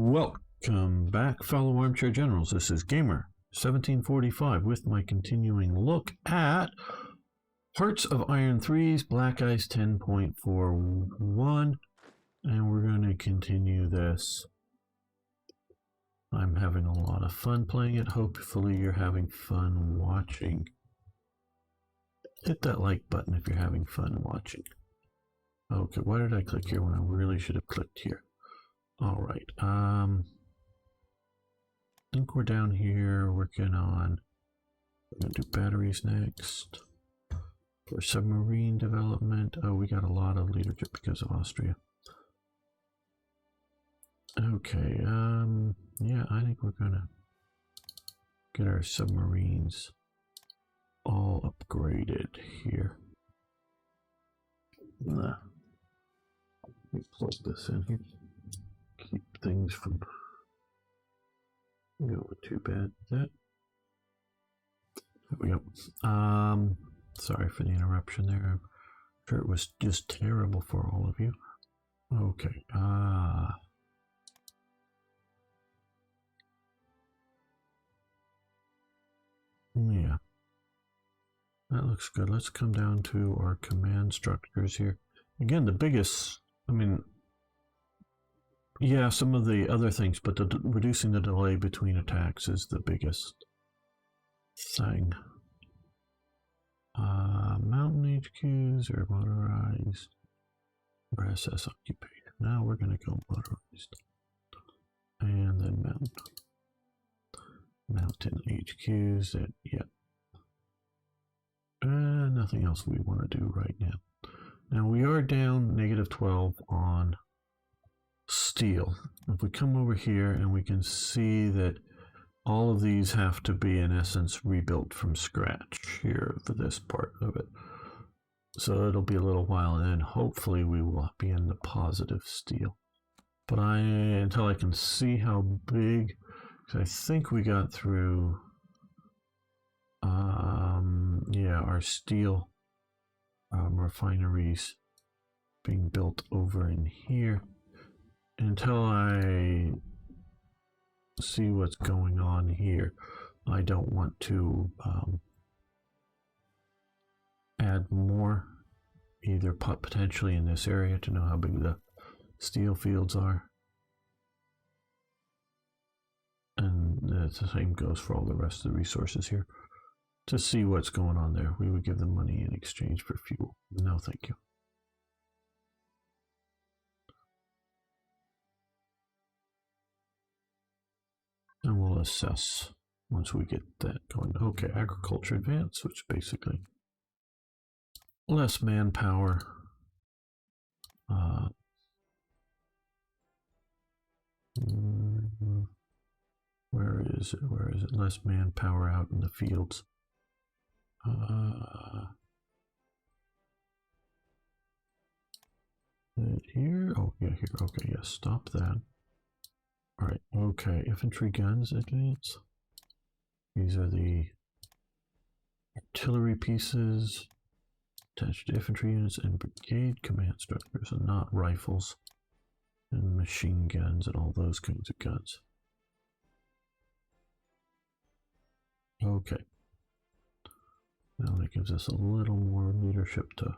Welcome back, fellow armchair generals. This is Gamer1745 with my continuing look at Hearts of Iron 3's Black Ice 10.41, and we're going to continue this. I'm having a lot of fun playing it. Hopefully you're having fun watching. Hit that like button if you're having fun watching. Okay, why did I click here when I really should have clicked here? All right. I think we're down here working on. We're gonna do batteries next. For submarine development. Oh, we got a lot of leadership because of Austria. Okay. Yeah, I think we're gonna get our submarines all upgraded here. Let me plug this in here. Keep things from going too bad. That there we go. Sorry for the interruption there. I'm sure it was just terrible for all of you. Okay. Yeah. That looks good. Let's come down to our command structures here. Again, the biggest, I mean, yeah, some of the other things, but reducing the delay between attacks is the biggest thing. Mountain HQs are motorized or SS occupied. Now we're going to go motorized. And then mountain HQs. That, yeah. Nothing else we want to do right now. Now we are down -12 on steel. If we come over here and we can see that all of these have to be in essence rebuilt from scratch here for this part of it. So it'll be a little while and then hopefully we will be in the positive steel. But until I can see how big, because I think we got through yeah, our steel refineries being built over in here. Until I see what's going on here, I don't want to add more, either potentially in this area to know how big the steel fields are. And the same goes for all the rest of the resources here. To see what's going on there, we would give them money in exchange for fuel. No, thank you. And we'll assess once we get that going. Okay, agriculture advance, which basically less manpower. Where is it? Where is it? Less manpower out in the fields. Here? Oh, yeah, here. Okay, yes, stop that. All right, okay, infantry guns advance. These are the artillery pieces attached to infantry units and brigade command structures, and not rifles and machine guns and all those kinds of guns. Okay. Now that gives us a little more leadership to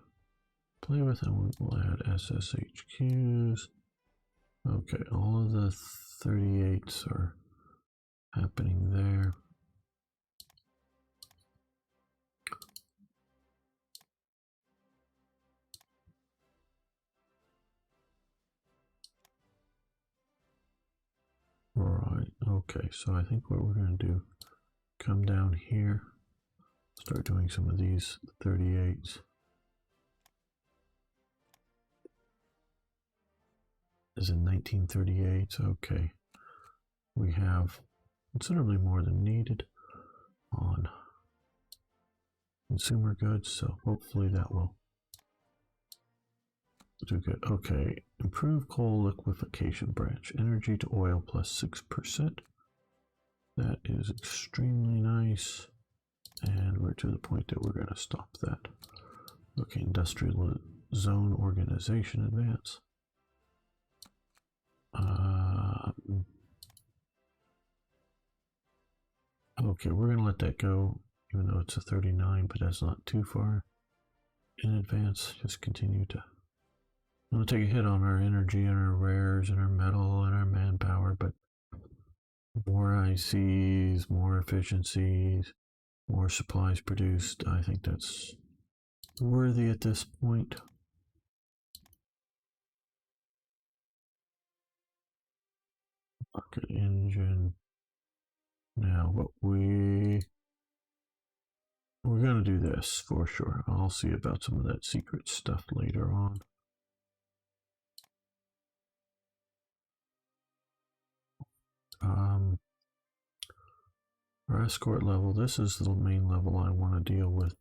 play with, and we'll add SSHQs. Okay, all of the 38s are happening there. Right, okay, so I think what we're going to do, come down here, start doing some of these 38s. Is in 1938, okay. We have considerably more than needed on consumer goods, so hopefully that will do good. Okay, improve coal liquefaction branch, energy to oil plus 6%. That is extremely nice, and we're to the point that we're going to stop that. Okay, industrial zone organization advance. Okay, we're going to let that go, even though it's a 39, but that's not too far in advance. Just continue to. I'm going to take a hit on our energy and our rares and our metal and our manpower, but more ICs, more efficiencies, more supplies produced. I think that's worthy at this point. Rocket engine. Now, we're going to do this for sure. I'll see about some of that secret stuff later on. Our escort level, this is the main level I want to deal with.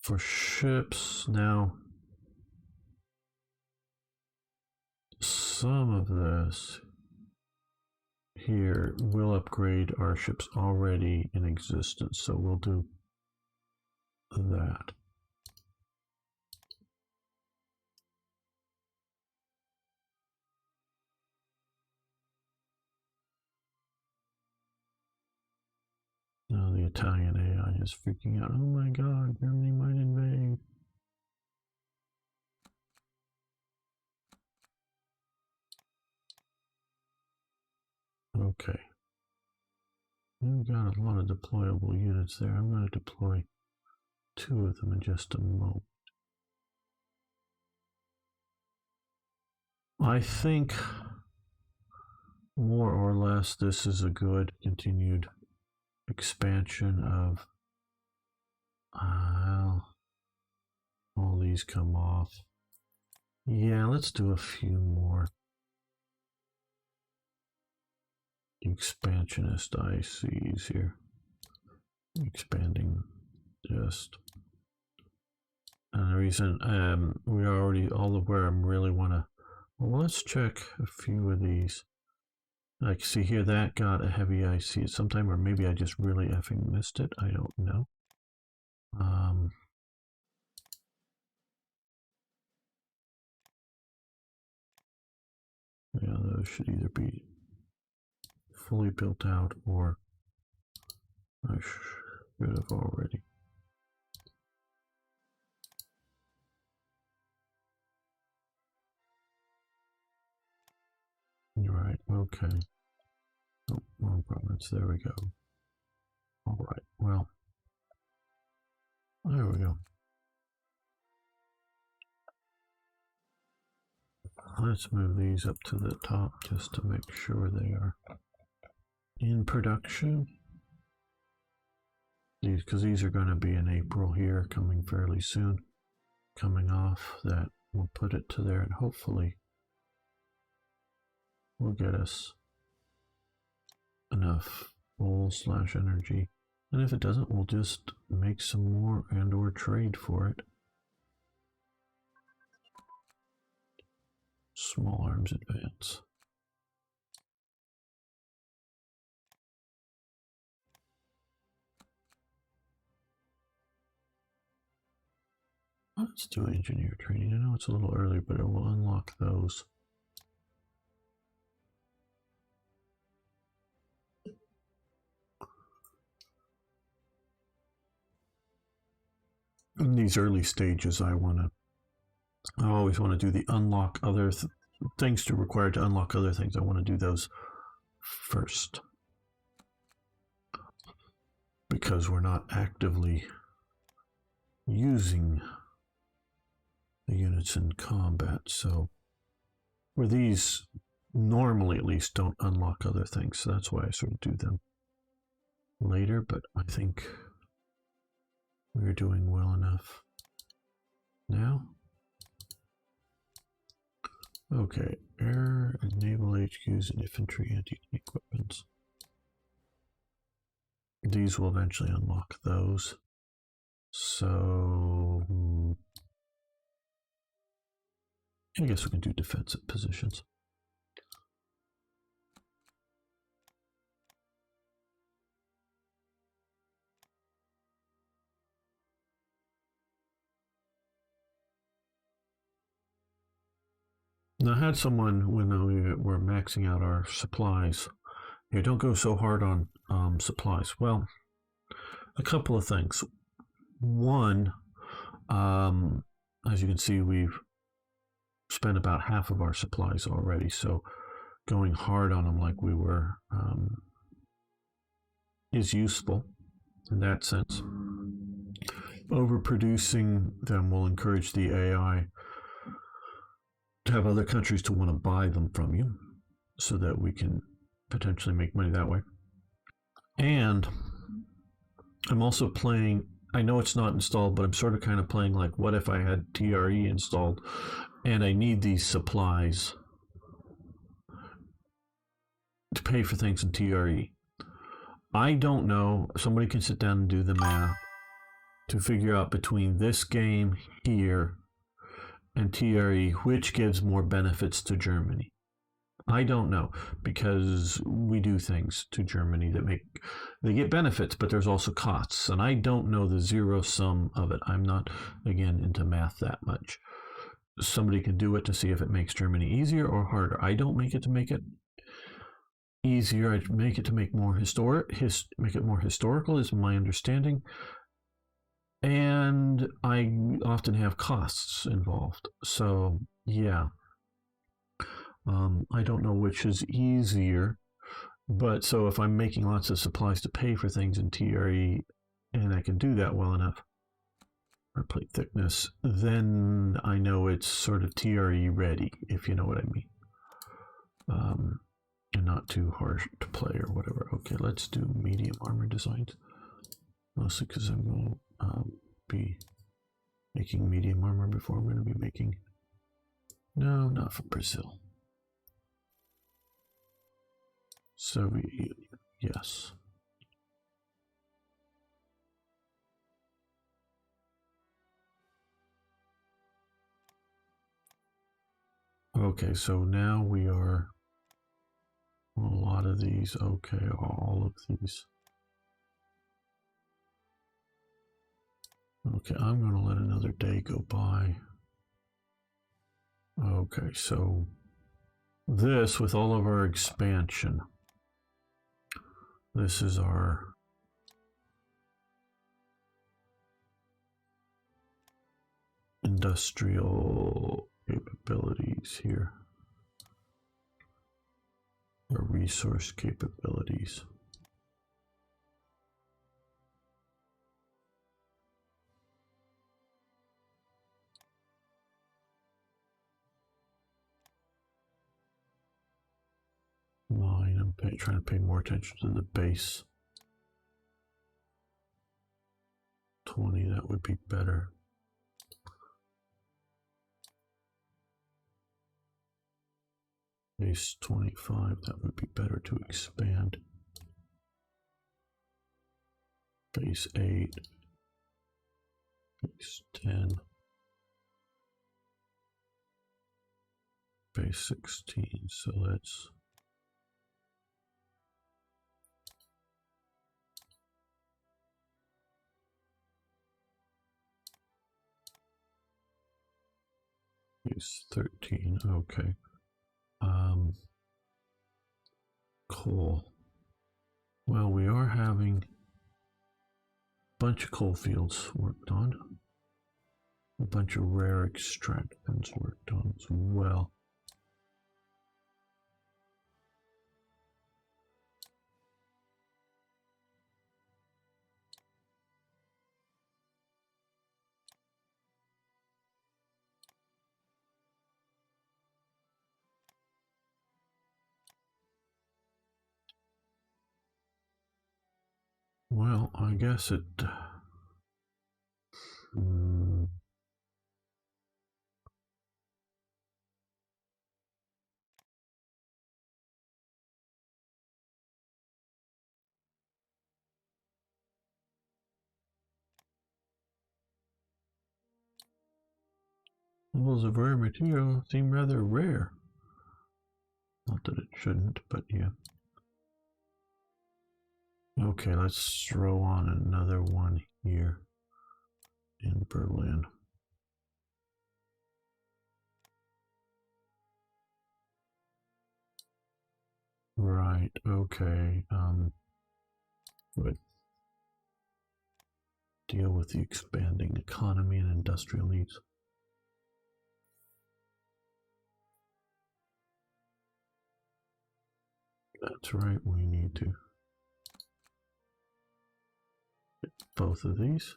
For ships, now, some of this here will upgrade our ships already in existence, so we'll do that. Now the Italian AI is freaking out. Oh my god, Germany might invade. Okay. We've got a lot of deployable units there. I'm going to deploy 2 of them in just a moment. I think more or less this is a good continued expansion of all these come off. Yeah, let's do a few more expansionist ICs here. Expanding just. And the reason we are already all of where I really want to. Well, let's check a few of these. Like, see here, that got a heavy IC at some time, or maybe I just really effing missed it. I don't know. Yeah, those should either be fully built out or I should have already. Right, okay. Oh, wrong province, there we go. All right, well, there we go. Let's move these up to the top just to make sure they are in production. Because these are going to be in April here, coming fairly soon. Coming off that, we'll put it to there and hopefully will get us enough coal/energy. And if it doesn't, we'll just make some more and or trade for it. Small arms advance. Let's do engineer training. I know it's a little early, but it will unlock those. In these early stages, I always want to do the unlock other things to require to unlock other things. I want to do those first because we're not actively using the units in combat. So where these normally at least don't unlock other things, so that's why I sort of do them later, but I think we're doing well enough now. Okay, air and naval HQs and infantry anti-tank weapons. These will eventually unlock those. So I guess we can do defensive positions. Now, I had someone, when we were maxing out our supplies, Here, don't go so hard on supplies. Well, a couple of things. One, as you can see, we've spent about half of our supplies already, so going hard on them like we were is useful in that sense. Overproducing them will encourage the AI to have other countries to want to buy them from you so that we can potentially make money that way. And I'm also playing, I know it's not installed, but I'm sort of kind of playing like, what if I had TRE installed and I need these supplies to pay for things in TRE? I don't know. Somebody can sit down and do the math to figure out between this game here and TRE which gives more benefits to Germany. I don't know, because we do things to Germany that they get benefits, but there's also costs, and I don't know the zero sum of it. I'm not, again, into math that much. Somebody can do it to see if it makes Germany easier or harder. I don't make it to make it easier. I make it to make more make it more historical, is my understanding. And I often have costs involved. So, yeah. I don't know which is easier. But so if I'm making lots of supplies to pay for things in TRE, and I can do that well enough, or plate thickness, then I know it's sort of TRE ready, if you know what I mean. And not too harsh to play or whatever. Okay, let's do medium armor designs. Mostly because I'm going to be making medium armor before I'm going to be making... No, not from Brazil. Soviet Union, yes. Okay, so now we are a lot of these. Okay, all of these. Okay, I'm going to let another day go by. Okay, so this, with all of our expansion, this is our industrial capabilities here, or resource capabilities. Line, I'm trying to pay more attention to the base. 20, that would be better. Base 25, that would be better to expand. Base 8. Base 10. Base 16, so that's... Base 13, okay. Coal. Well, we are having a bunch of coal fields worked on. A bunch of rare extractions worked on as well. Well, I guess it... Levels of rare material seem rather rare. Not that it shouldn't, but yeah. Okay, let's throw on another one here in Berlin. Right, okay. Good. Deal with the expanding economy and industrial needs. That's right, we need to get both of these.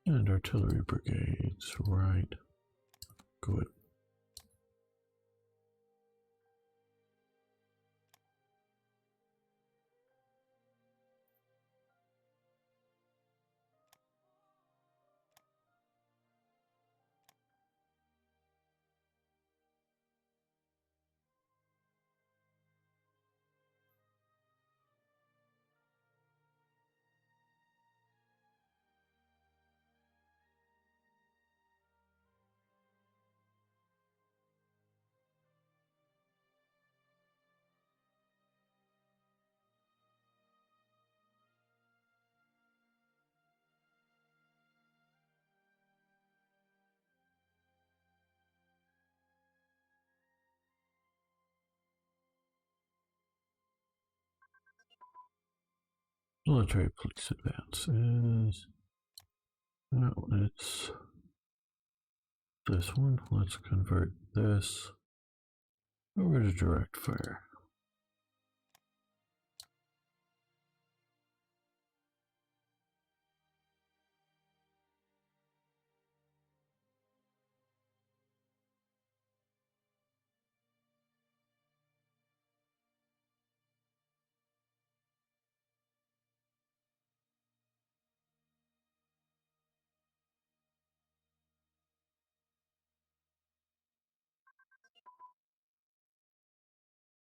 And artillery brigades, right. Good. Military police advances. No, it's this one. Let's convert this over to direct fire.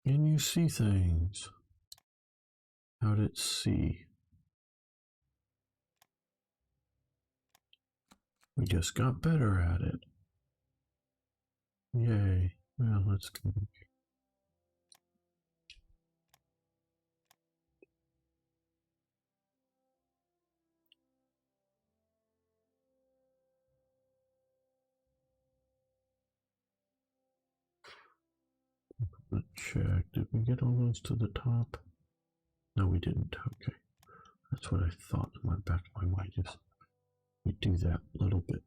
Can you see things? Out at sea. We just got better at it. Yay. Well, let's check. Did we get all those to the top? No, we didn't. Okay. That's what I thought in my back of my mind is we do that a little bit.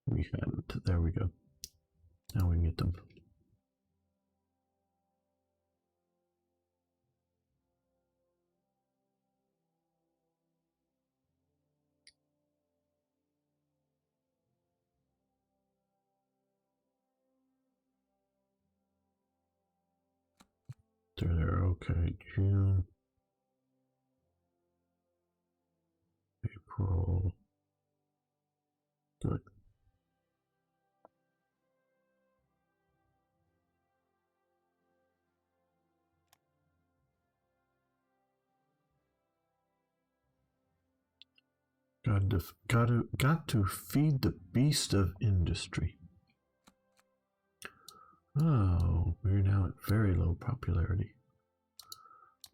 We hadn't. There we go. Now we can get them. There. Okay. June. April. Good. Got to feed the beast of industry. Oh, we're now at very low popularity.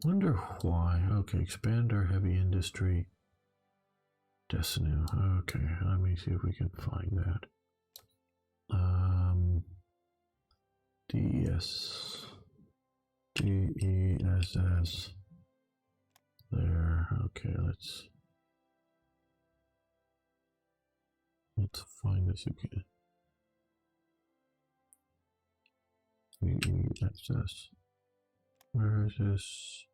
Wonder why. Okay, expand our heavy industry. Desinu. Okay, let me see if we can find that. DES. DESS. There. Okay, let's find this again. DESS. Where is this?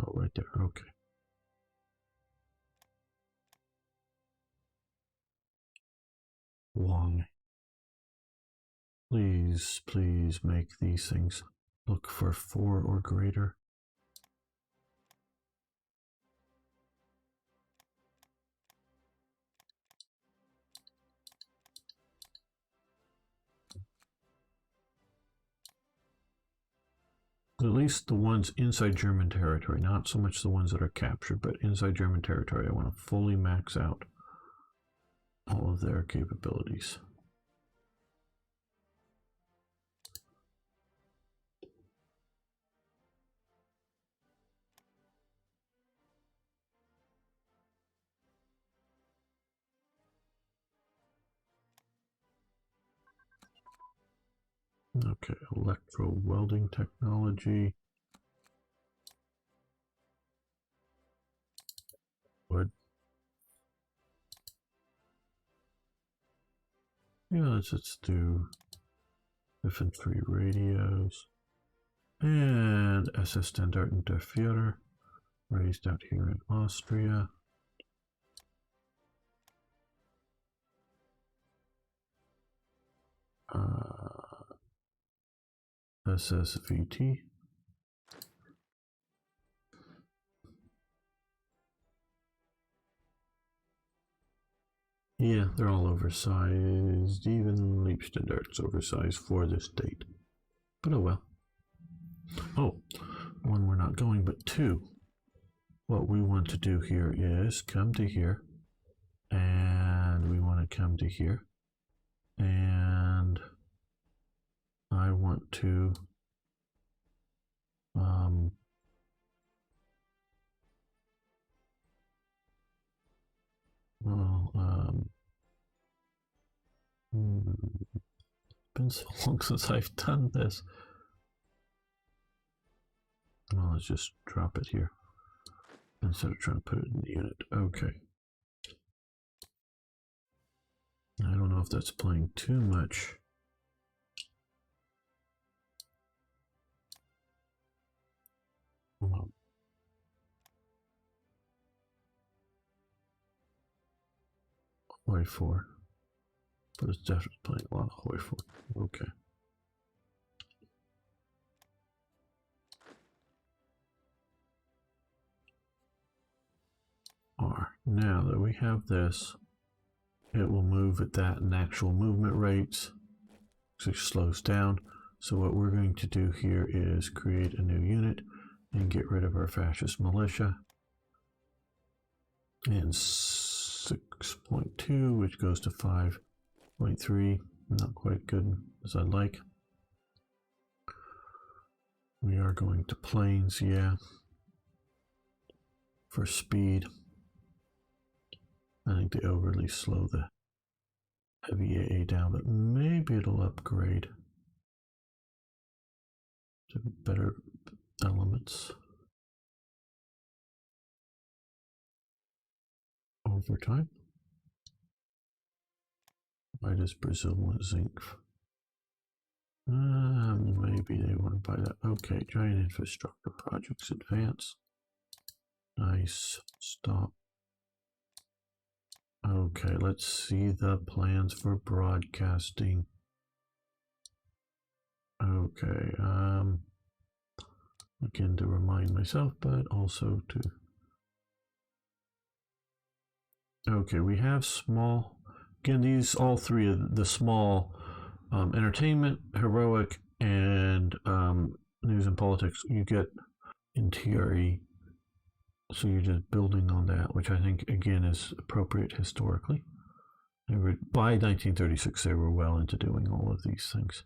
Oh, right there. Okay. Long. Please, please make these things look for 4 or greater. At least the ones inside German territory, not so much the ones that are captured, but inside German territory. I want to fully max out all of their capabilities. Okay, electro welding technology. Wood. Yeah, let's do infantry radios. And SS Standard der Führer, raised out here in Austria. SSVT. Yeah, they're all oversized. Even Leibstandart's oversized for this date. But oh well. Oh, one, we're not going, but two. What we want to do here is come to here, and we want to come to here, and I want to been so long since I've done this. Well, let's just drop it here instead of trying to put it in the unit. Okay. I don't know if that's playing too much. Hoi 4. But it's definitely playing a lot of Hoi 4. Okay. R. Now that we have this, it will move at that in actual movement rates. So it slows down. So what we're going to do here is create a new unit and get rid of our fascist militia. And 6.2, which goes to 5.3. Not quite good as I'd like. We are going to planes, yeah. For speed. I think they overly slow the heavy AA down, but maybe it'll upgrade to better elements over time. Why does Brazil want zinc? Maybe they want to buy that. Okay, giant infrastructure projects advance. Nice. Stop. Okay, let's see the plans for broadcasting. Okay, again to remind myself, but also to. Okay, we have small. Again, these all three of the small entertainment, heroic, and news and politics you get in TRE. So you're just building on that, which I think again is appropriate historically. By 1936, they were well into doing all of these things.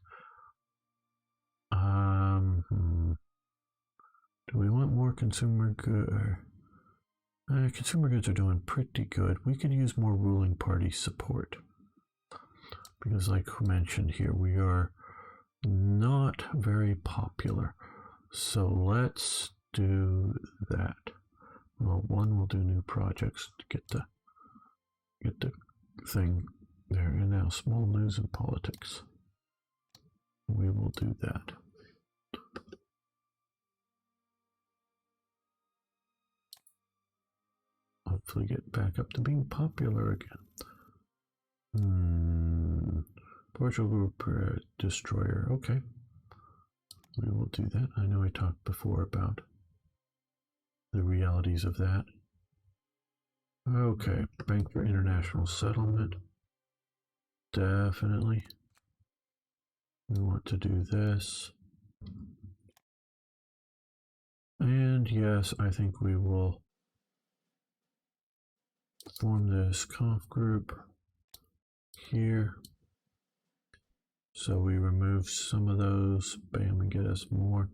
Do we want more consumer goods? Consumer goods are doing pretty good. We could use more ruling party support. Because like mentioned here, we are not very popular. So let's do that. Well, one will do new projects to get the thing there. And now small news and politics. We will do that. Hopefully get back up to being popular again. Portugal Group Destroyer. Okay. We will do that. I know I talked before about the realities of that. Okay. Bank for International Settlement. Definitely. We want to do this. And yes, I think we will form this conf group here. So we remove some of those, bam, and get us more.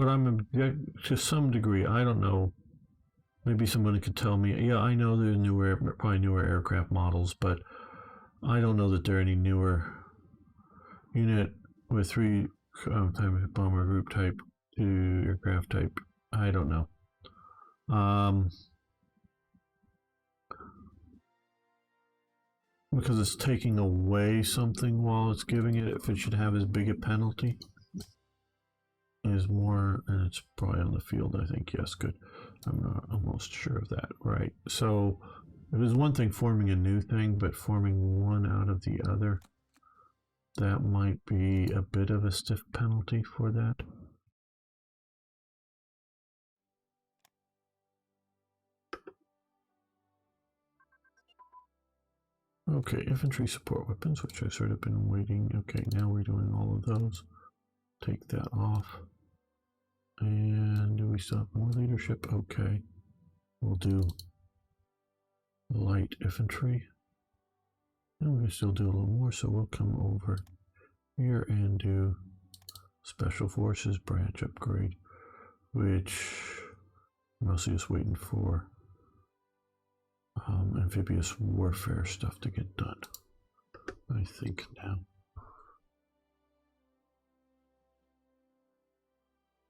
what I'm to some degree, I don't know. Maybe somebody could tell me. Yeah, I know there's probably newer aircraft models, but I don't know that there are any newer unit with 3 type bomber group type 2 aircraft type. I don't know. Because it's taking away something while it's giving it, if it should have as big a penalty, is more, and it's probably on the field, I think. Yes, good. I'm not almost sure of that. Right. So it was one thing forming a new thing, but forming one out of the other, that might be a bit of a stiff penalty for that. Okay, infantry support weapons, which I've sort of been waiting. Okay, now we're doing all of those. Take that off. And do we still have more leadership? Okay. We'll do light infantry. And we're going to still do a little more, so we'll come over here and do special forces branch upgrade, which I'm mostly just waiting for amphibious warfare stuff to get done, I think now.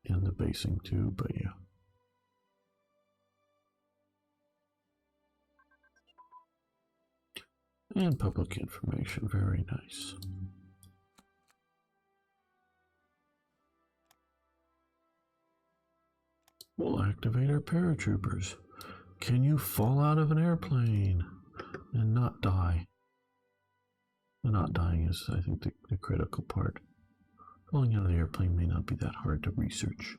And the basing too, but yeah. And public information, very nice. We'll activate our paratroopers. Can you fall out of an airplane and not die? Not dying is, I think, the critical part. Falling out of the airplane may not be that hard to research.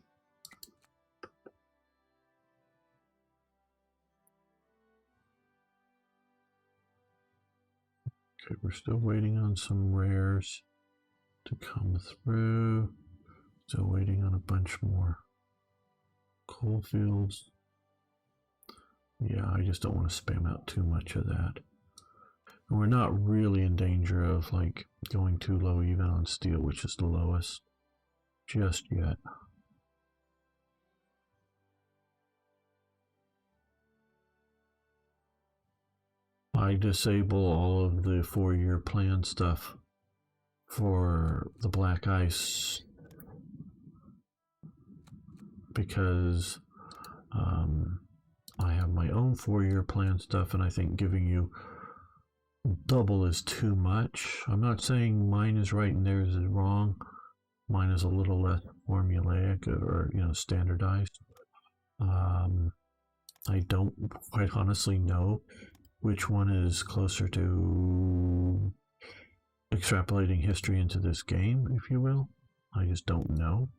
Okay, we're still waiting on some rares to come through. Still waiting on a bunch more coal fields. Yeah, I just don't want to spam out too much of that. And we're not really in danger of like going too low even on steel, which is the lowest just yet. I disable all of the 4-year plan stuff for the black ice because I have my own 4-year plan stuff, and I think giving you double is too much. I'm not saying mine is right and theirs is wrong. Mine is a little less formulaic or standardized. I don't quite honestly know which one is closer to extrapolating history into this game, if you will. I just don't know.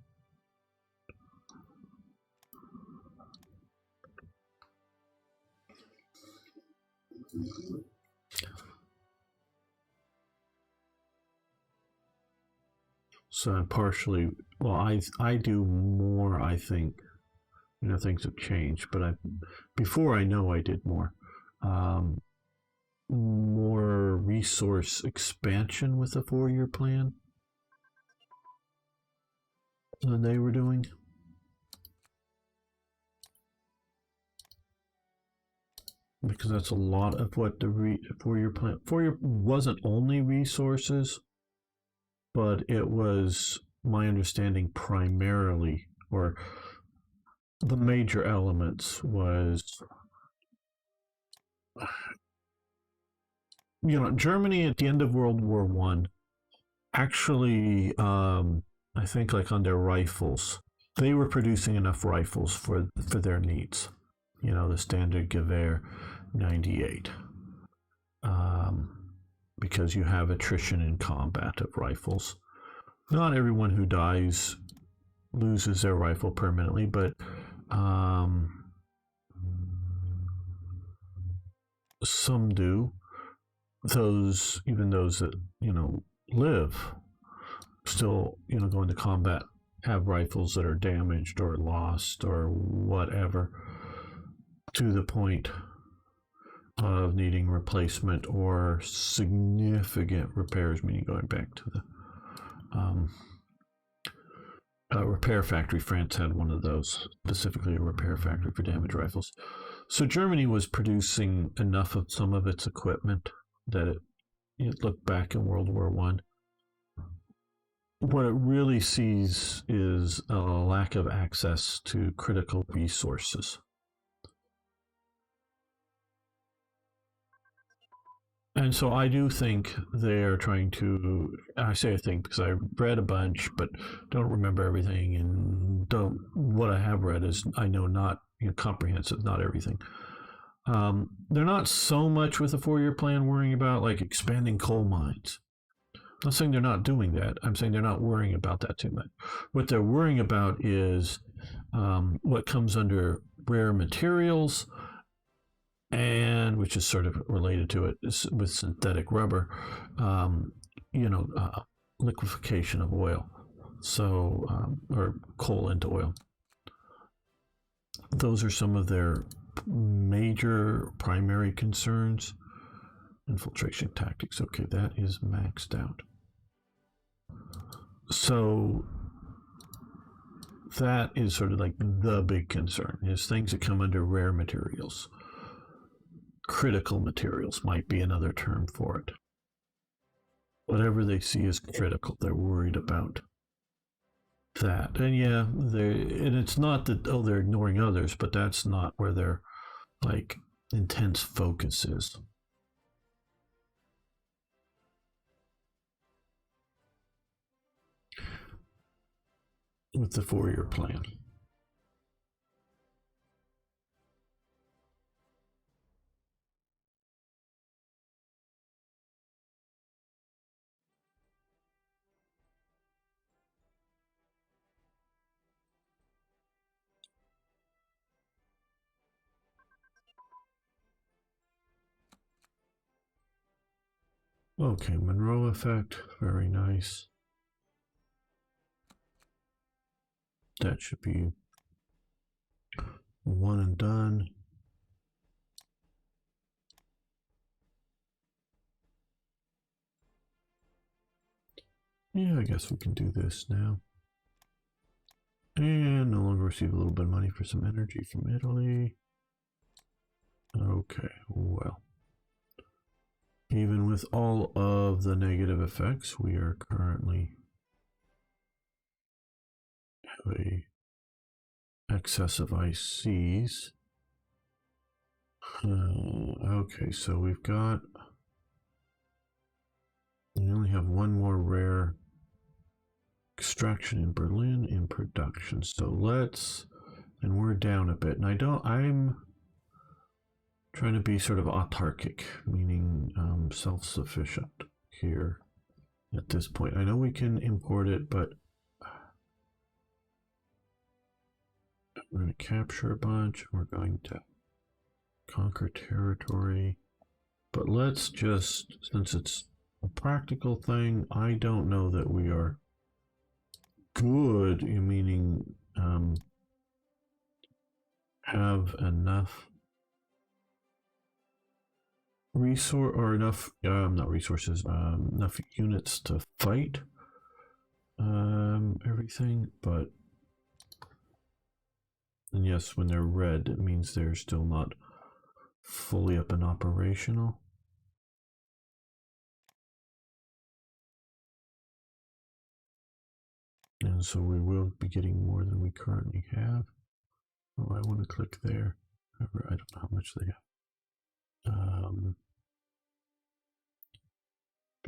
So partially, well, I do more, I think. Things have changed, but before I know I did more. More resource expansion with a 4-year plan than they were doing. Because that's a lot of what the 4-year plan. 4-year wasn't only resources, but it was, my understanding, primarily, or the major elements was, Germany at the end of World War I, actually, I think like on their rifles, they were producing enough rifles for their needs. The standard Gewehr 98. Because you have attrition in combat of rifles. Not everyone who dies loses their rifle permanently, but some do. Even those that live, still go into combat, have rifles that are damaged or lost or whatever, to the point of needing replacement or significant repairs, meaning going back to the repair factory. France had one of those, specifically a repair factory for damaged rifles. So Germany was producing enough of some of its equipment that it looked back in World War One. What it really sees is a lack of access to critical resources. And so I do think they're trying to. I say I think because I read a bunch, but don't remember everything, and don't. What I have read is I know not comprehensive, not everything. They're not so much with the 4-year plan worrying about like expanding coal mines. I'm not saying they're not doing that. I'm saying they're not worrying about that too much. What they're worrying about is what comes under rare materials, and which is sort of related to it is with synthetic rubber, liquefaction of oil, so or coal into oil. Those are some of their major primary concerns. Infiltration tactics. Okay, that is maxed out. So that is sort of like the big concern is things that come under rare materials. Critical materials might be another term for it. Whatever they see as critical, they're worried about that. And yeah, and it's not that they're ignoring others, but that's not where their like intense focus is. With the 4-year plan. Okay, Monroe effect, very nice. That should be one and done. Yeah, I guess we can do this now. And no longer receive a little bit of money for some energy from Italy. Okay, well. Even with all of the negative effects, we are currently have a excess of ICs. Okay, so we only have one more rare extraction in Berlin in production. So and we're down a bit. And I'm trying to be sort of autarkic, meaning self-sufficient here at this point. I know we can import it, but we're going to capture a bunch. We're going to conquer territory. But let's just, since it's a practical thing, I don't know that we are good, meaning have enough enough units to fight everything. But and yes, when they're red, it means they're still not fully up and operational. And so we will be getting more than we currently have. Oh, I want to click there. However, I don't know how much they have.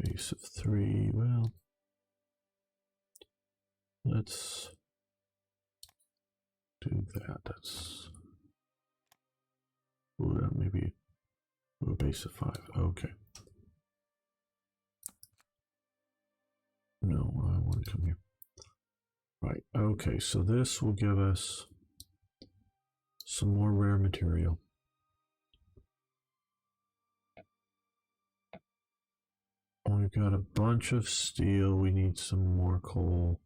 Base of 3. Well, let's do that. That's maybe a base of 5. Okay. No, I want to come here. Right. Okay, so this will give us some more rare material. We've got a bunch of steel. We need some more coal.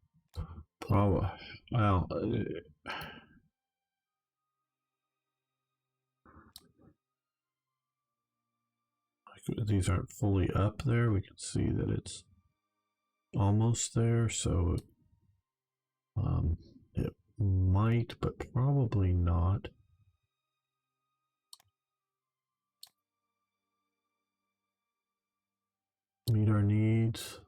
Well, these aren't fully up there. We can see that it's almost there. So It might, but probably not. Meet our needs.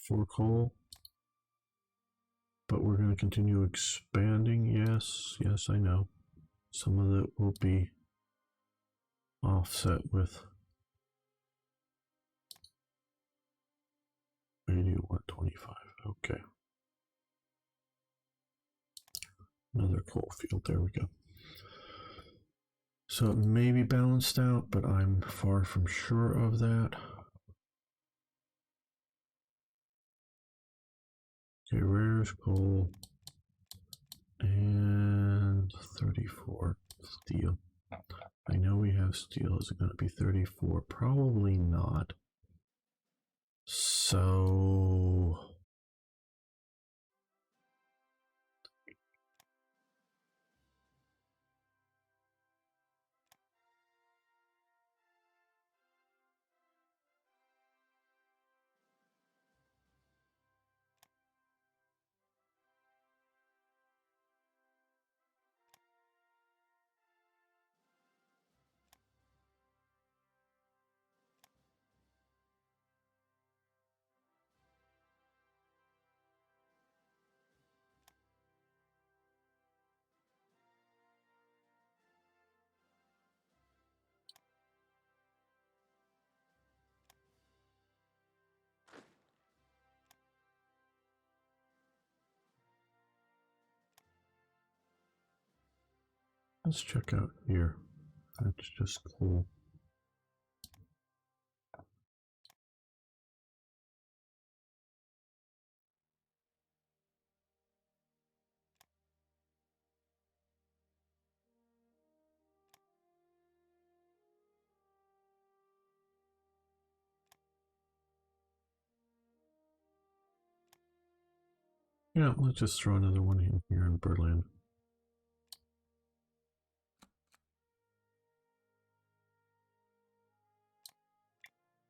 For coal. But we're going to continue expanding. Yes, yes, I know. Some of it will be offset with 8125. Okay. Another coal field. There we go. So it may be balanced out, but I'm far from sure of that. Okay, rares, coal, and 34 steel. I know we have steel. Is it going to be 34? Probably not. So let's check out here. That's just cool. Yeah, let's just throw another one in here in Berlin.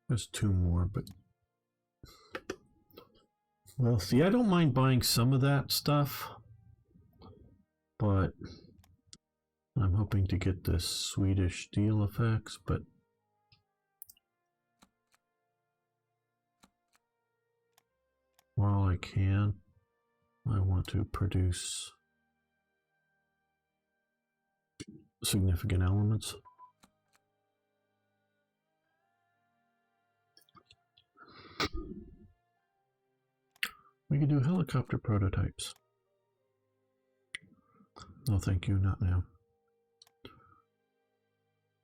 There's two more, but well, see, I don't mind buying some of that stuff, but I'm hoping to get this Swedish steel effects, but while I can, I want to produce significant elements. We can do helicopter prototypes. No, thank you, not now.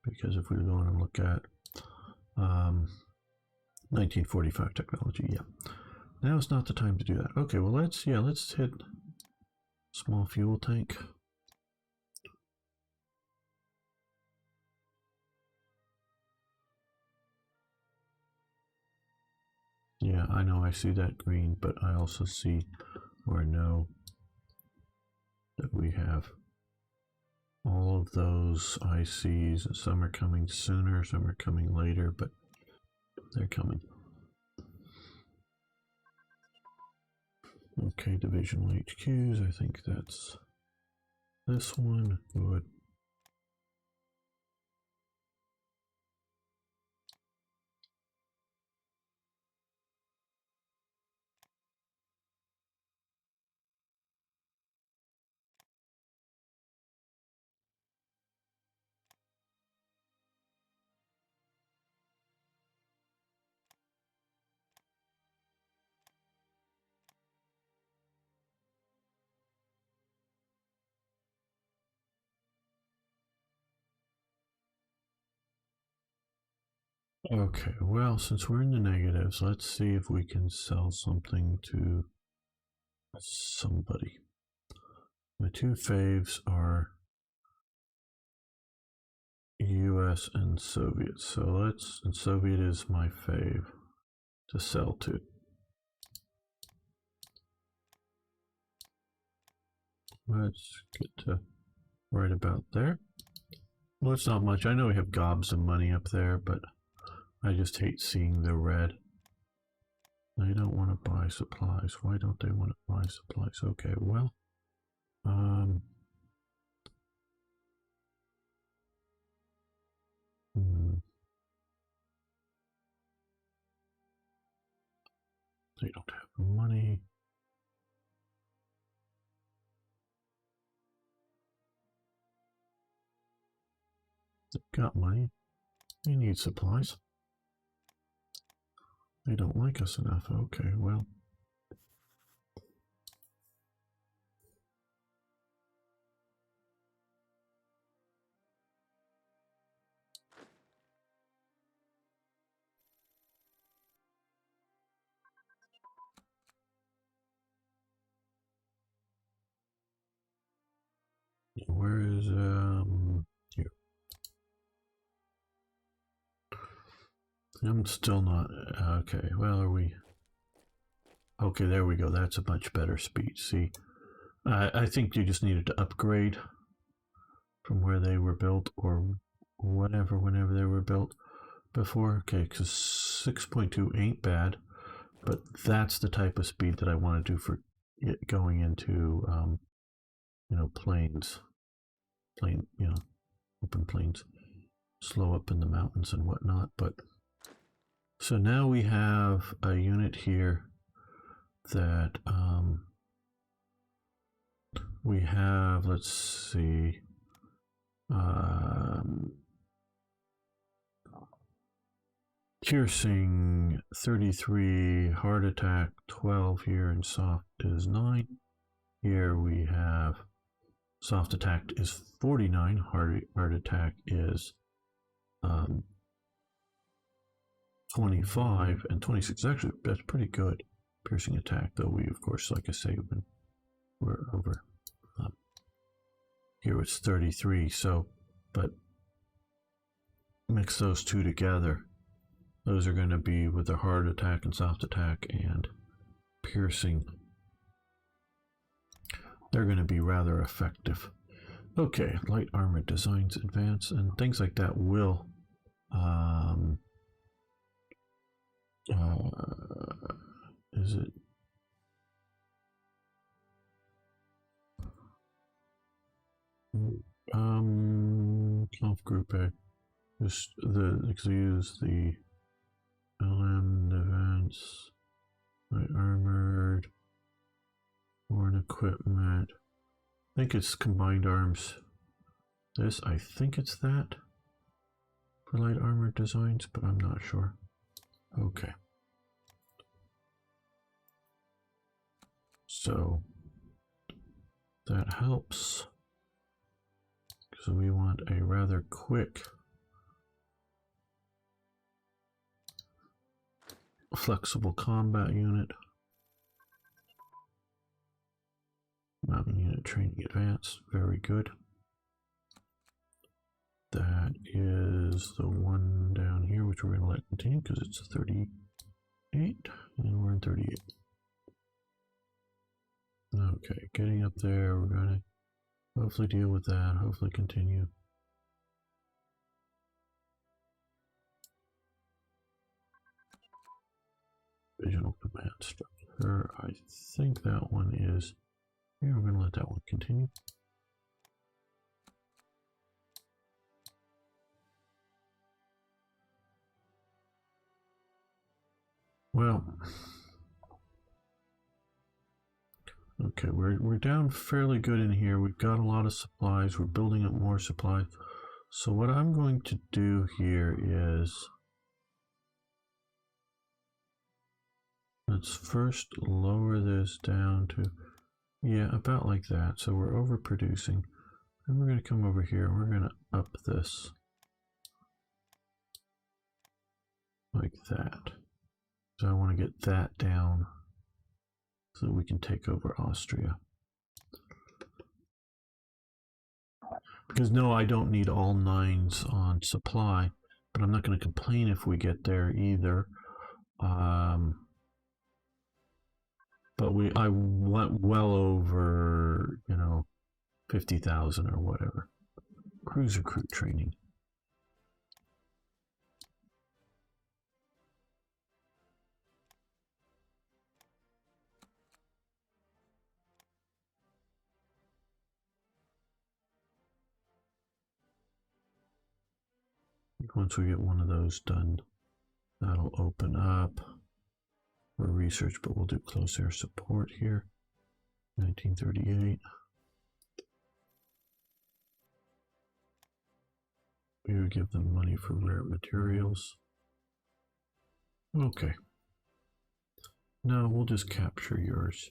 Because if we go on and look at 1945 technology, yeah. Now is not the time to do that. Okay, well let's hit small fuel tank. Yeah, I know I see that green, but I also see or know that we have all of those ICs. Some are coming sooner, some are coming later, but they're coming. Okay, divisional HQs, I think that's this one. Good. Okay, well, since we're in the negatives, let's see if we can sell something to somebody. My two faves are US and Soviet. So and Soviet is my fave to sell to. Let's get to right about there. Well, it's not much. I know we have gobs of money up there, but I just hate seeing the red. They don't want to buy supplies. Why don't they want to buy supplies? Okay, well, they don't have money. They've got money. They need supplies. They don't like us enough. Okay, well. Where is here? I'm still not okay. Well, are we? Okay, there we go. That's a much better speed. See, I think you just needed to upgrade from where they were built or whatever, whenever they were built before. Okay, because 6.2 ain't bad, but that's the type of speed that I want to do for it going into, plains, open plains, slow up in the mountains and whatnot. But so now we have a unit here that we have, let's see, piercing 33, hard attack 12 here, and soft is 9. Here we have soft attack is 49, hard attack is 25, and 26. Actually, that's pretty good piercing attack, though we, of course, like I say, we're over. Here it's 33, so, but mix those two together. Those are going to be with the hard attack and soft attack and piercing. They're going to be rather effective. Okay, light armor designs advance, and things like that will is it conf group A, just use the LM events, light armored, foreign equipment. I think it's combined arms. This, I think it's that for light armored designs, but I'm not sure. Okay. So that helps because we want a rather quick flexible combat unit. Mountain unit training advanced, very good. That is the one down here, which we're going to let continue because it's 38, and we're in 38. Okay, getting up there, we're going to hopefully deal with that, hopefully continue. Regional command structure, I think that one is here. We're going to let that one continue. Well, okay, we're down fairly good in here. We've got a lot of supplies. We're building up more supplies. So what I'm going to do here is let's first lower this down to, yeah, about like that. So we're overproducing. And we're going to come over here and we're going to up this like that. So I want to get that down so that we can take over Austria. Because no, I don't need all 9s on supply, but I'm not going to complain if we get there either. But I went well over, 50,000 or whatever. Cruiser crew training. Once we get one of those done, that'll open up for research, but we'll do close air support here. 1938. We would give them money for rare materials. Okay. No, we'll just capture yours.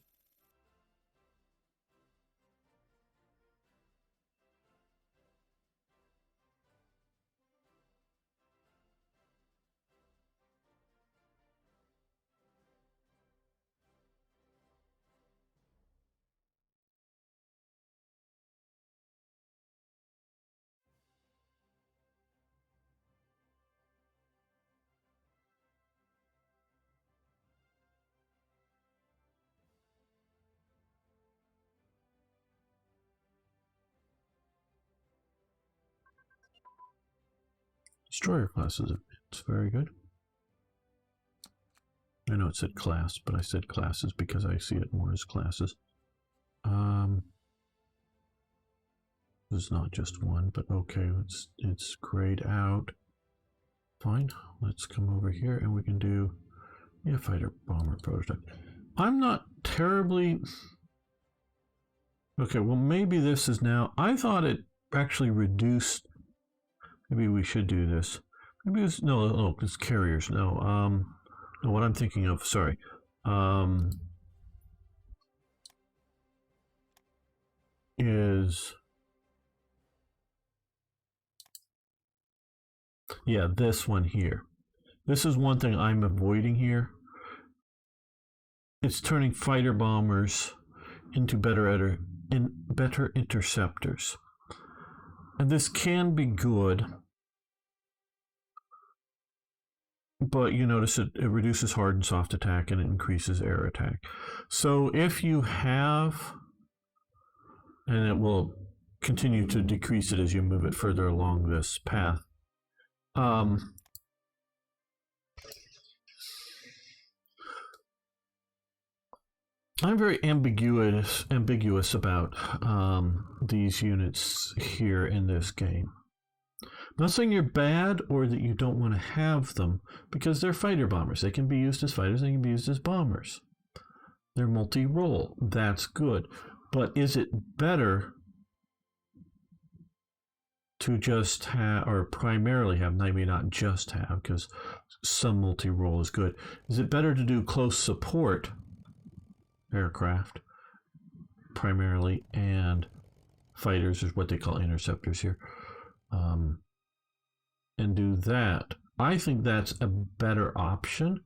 Destroyer classes, it's very good. I know it said class, but I said classes because I see it more as classes. It's not just one, but okay, it's grayed out. Fine, let's come over here and we can do fighter bomber prototype. I'm not terribly okay. Well, maybe this is now. I thought it actually reduced. Maybe we should do this. Maybe it's no, it's carriers. No, what I'm thinking of. Sorry. Is this one here. This is one thing I'm avoiding here. It's turning fighter bombers into better interceptors. And this can be good, but you notice it reduces hard and soft attack and it increases air attack. So if you have, and it will continue to decrease it as you move it further along this path. I'm very ambiguous about these units here in this game. I'm not saying you're bad or that you don't want to have them, because they're fighter bombers. They can be used as fighters, they can be used as bombers. They're multi-role. That's good. But is it better to just have, or primarily have, maybe not just have, because some multi-role is good. Is it better to do close support aircraft primarily, and fighters is what they call interceptors here, and do that? I think that's a better option.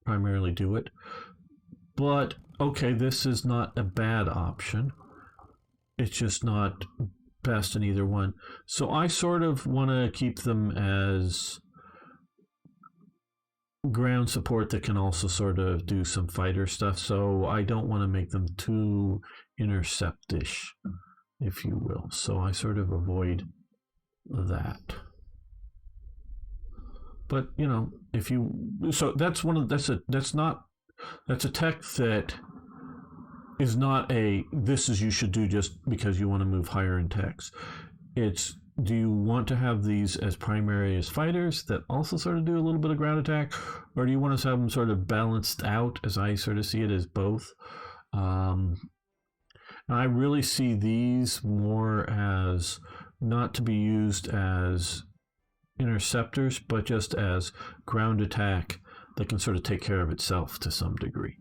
Primarily do it, but okay, this is not a bad option. It's just not best in either one. So I sort of want to keep them as ground support that can also sort of do some fighter stuff. So I don't want to make them too intercept-ish, if you will. So I sort of avoid that. But if you, so that's one of that's a tech that is not this is you should do just because you want to move higher in techs. It's, do you want to have these as primary as fighters that also sort of do a little bit of ground attack, or do you want to have them sort of balanced out, as I sort of see it, as both? I really see these more as not to be used as interceptors, but just as ground attack that can sort of take care of itself to some degree.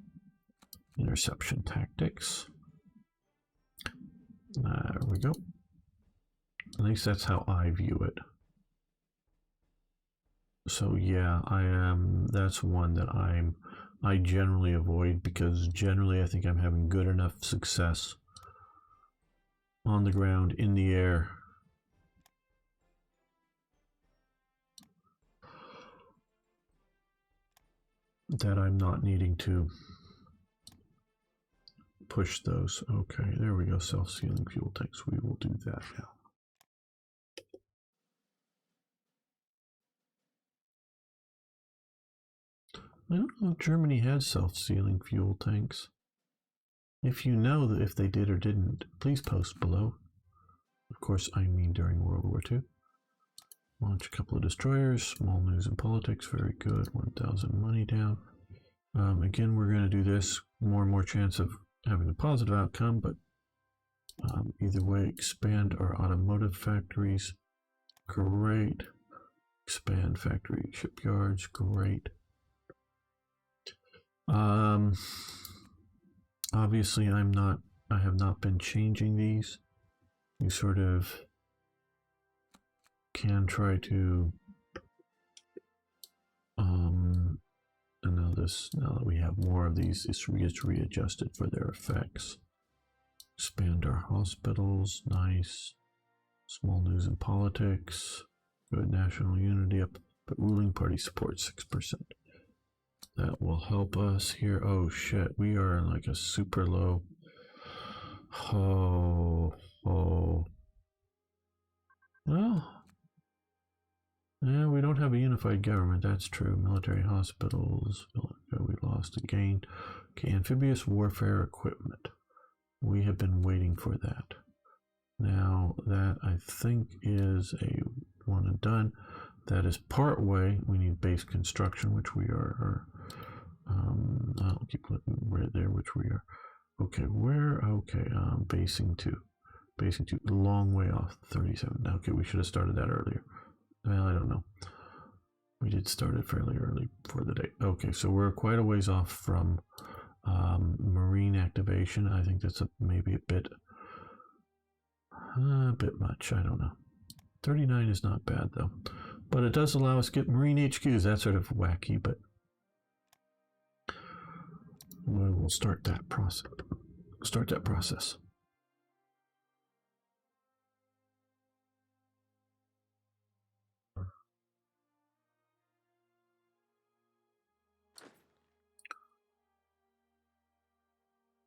Interception tactics. There we go. At least that's how I view it. So yeah, that's one that I generally avoid, because generally I think I'm having good enough success on the ground, in the air, that I'm not needing to push those. Okay, there we go. Self-sealing fuel tanks. We will do that now. I don't know if Germany had self-sealing fuel tanks. If you know that if they did or didn't, please post below. Of course, I mean during World War II. Launch a couple of destroyers. Small news and politics. Very good. 1,000 money down. Again, we're going to do this. More and more chance of having a positive outcome, but either way, expand our automotive factories. Great. Expand factory shipyards. Great. Obviously, I have not been changing these. You sort of can try to and now that we have more of these, this gets readjusted for their effects. Expand our hospitals. Nice. Small news and politics. Good. National unity up, but ruling party support 6%. That will help us here. Oh shit, we are in like a super low. Well, yeah, we don't have a unified government. That's true. Military hospitals. We lost again. Okay, amphibious warfare equipment. We have been waiting for that. Now that I think is a one and done. That is part way. We need base construction, which we are. I'll keep looking right there, which we are. Okay, where? Okay, basing two, long way off. 37. Okay, we should have started that earlier. Well, I don't know. We did start it fairly early for the day. Okay, so we're quite a ways off from marine activation. I think that's maybe a bit much. I don't know. 39 is not bad though, but it does allow us to get marine HQs. That's sort of wacky, but we will start that process.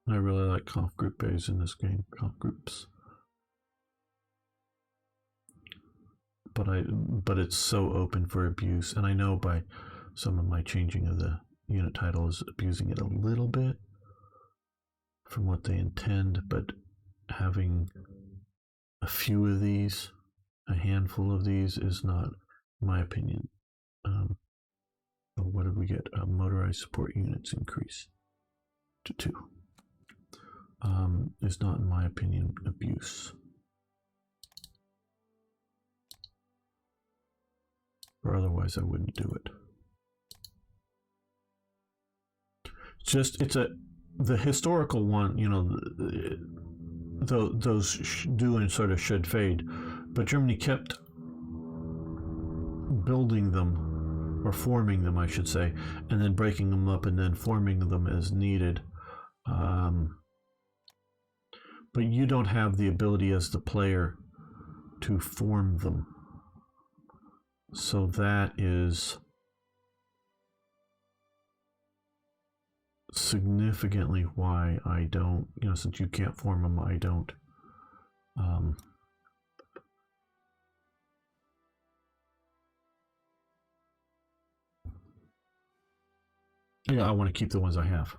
I really like conf group bays in this game. Conf groups. But it's so open for abuse, and I know by some of my changing of the unit title is abusing it a little bit from what they intend, but having a few of these, a handful of these, is not, in my opinion. What did we get? Motorized support units increase to 2. Is not, in my opinion, abuse. Or otherwise I wouldn't do it. Just the historical one, you know, those do and sort of should fade, but Germany kept building them, or forming them I should say, and then breaking them up and then forming them as needed. But you don't have the ability as the player to form them. So that is significantly why I don't, since you can't form them, I don't. I want to keep the ones I have.